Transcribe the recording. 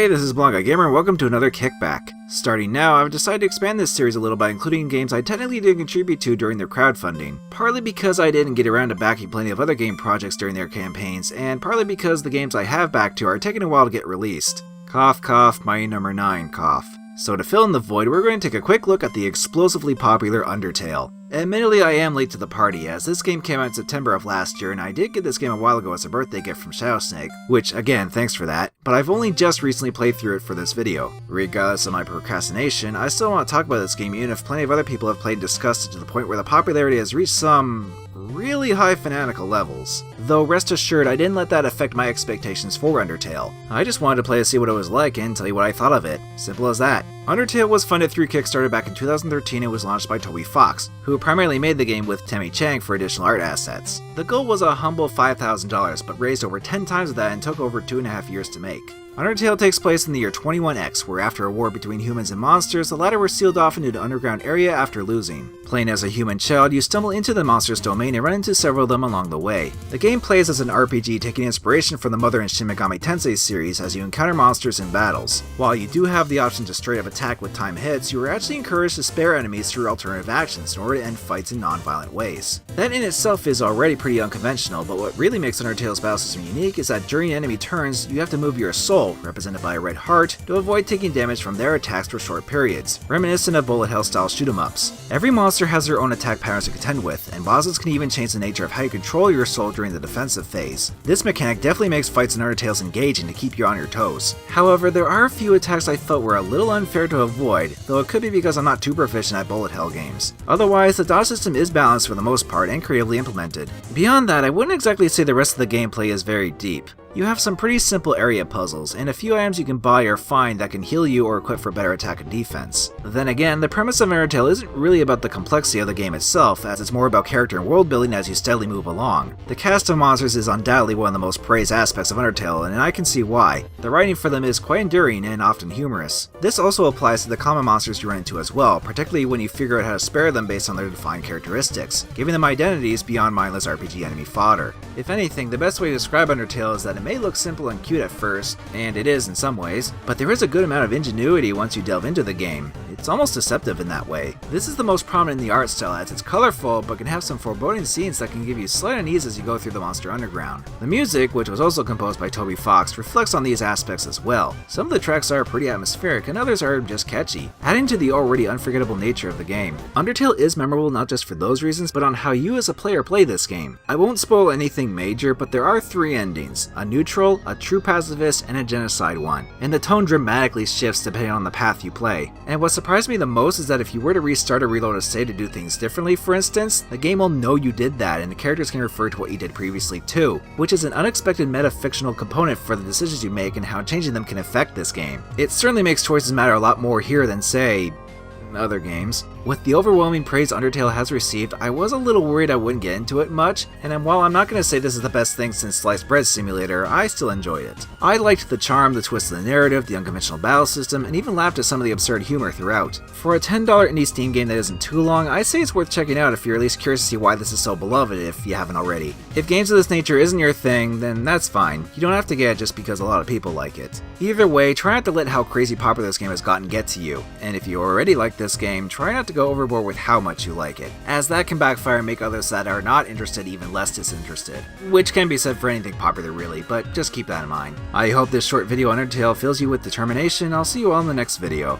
Hey, this is Blondeguygamer and welcome to another Kickback. Starting now, I've decided to expand this series a little by including games I technically didn't contribute to during their crowdfunding. Partly because I didn't get around to backing plenty of other game projects during their campaigns, and partly because the games I have backed to are taking a while to get released. Cough cough, my number 9 cough. So to fill in the void, we're going to take a quick look at the explosively popular Undertale. Admittedly, I am late to the party, as this game came out in September of last year, and I did get this game a while ago as a birthday gift from Shadowsnake, which, again, thanks for that, but I've only just recently played through it for this video. Regardless of my procrastination, I still want to talk about this game even if plenty of other people have played and discussed it to the point where the popularity has reached some really high fanatical levels. Though rest assured, I didn't let that affect my expectations for Undertale. I just wanted to play to see what it was like and tell you what I thought of it. Simple as that. Undertale was funded through Kickstarter back in 2013 and was launched by Toby Fox, who primarily made the game with Temmie Chang for additional art assets. The goal was a humble $5,000, but raised over 10 times that and took over 2.5 years to make. Undertale takes place in the year 21X, where after a war between humans and monsters, the latter were sealed off into an underground area after losing. Playing as a human child, you stumble into the monster's domain and run into several of them along the way. The game plays as an RPG taking inspiration from the Mother and Shin Megami Tensei series as you encounter monsters in battles. While you do have the option to straight up attack with time hits, you are actually encouraged to spare enemies through alternative actions in order to end fights in non-violent ways. That in itself is already pretty unconventional, but what really makes Undertale's battle system unique is that during enemy turns, you have to move your soul, represented by a red heart, to avoid taking damage from their attacks for short periods, reminiscent of bullet hell style shoot-em-ups. Every monster has their own attack patterns to contend with, and bosses can even change the nature of how you control your soul during the defensive phase. This mechanic definitely makes fights in Undertale engaging to keep you on your toes. However, there are a few attacks I felt were a little unfair to avoid, though it could be because I'm not too proficient at bullet hell games. Otherwise, the dodge system is balanced for the most part and creatively implemented. Beyond that, I wouldn't exactly say the rest of the gameplay is very deep. You have some pretty simple area puzzles, and a few items you can buy or find that can heal you or equip for better attack and defense. Then again, the premise of Undertale isn't really about the complexity of the game itself, as it's more about character and world building as you steadily move along. The cast of monsters is undoubtedly one of the most praised aspects of Undertale, and I can see why. The writing for them is quite enduring and often humorous. This also applies to the common monsters you run into as well, particularly when you figure out how to spare them based on their defined characteristics, giving them identities beyond mindless RPG enemy fodder. If anything, the best way to describe Undertale is that it may look simple and cute at first, and it is in some ways, but there is a good amount of ingenuity once you delve into the game. It's almost deceptive in that way. This is the most prominent in the art style, as it's colorful but can have some foreboding scenes that can give you slight unease as you go through the monster underground. The music, which was also composed by Toby Fox, reflects on these aspects as well. Some of the tracks are pretty atmospheric and others are just catchy, adding to the already unforgettable nature of the game. Undertale is memorable not just for those reasons, but on how you as a player play this game. I won't spoil anything major, but there are 3 endings: a neutral, a true pacifist, and a genocide one, and the tone dramatically shifts depending on the path you play. And what surprised me the most is that if you were to restart or reload a save to do things differently, for instance, the game will know you did that and the characters can refer to what you did previously too, which is an unexpected meta-fictional component for the decisions you make and how changing them can affect this game. It certainly makes choices matter a lot more here than, say, other games. With the overwhelming praise Undertale has received, I was a little worried I wouldn't get into it much, and while I'm not going to say this is the best thing since Sliced Bread Simulator, I still enjoyed it. I liked the charm, the twist of the narrative, the unconventional battle system, and even laughed at some of the absurd humor throughout. For a $10 indie Steam game that isn't too long, I say it's worth checking out if you're at least curious to see why this is so beloved if you haven't already. If games of this nature isn't your thing, then that's fine. You don't have to get it just because a lot of people like it. Either way, try not to let how crazy popular this game has gotten get to you, and if you already like this game, try not to go overboard with how much you like it, as that can backfire and make others that are not interested even less disinterested. Which can be said for anything popular really, but just keep that in mind. I hope this short video on Undertale fills you with determination. I'll see you all in the next video.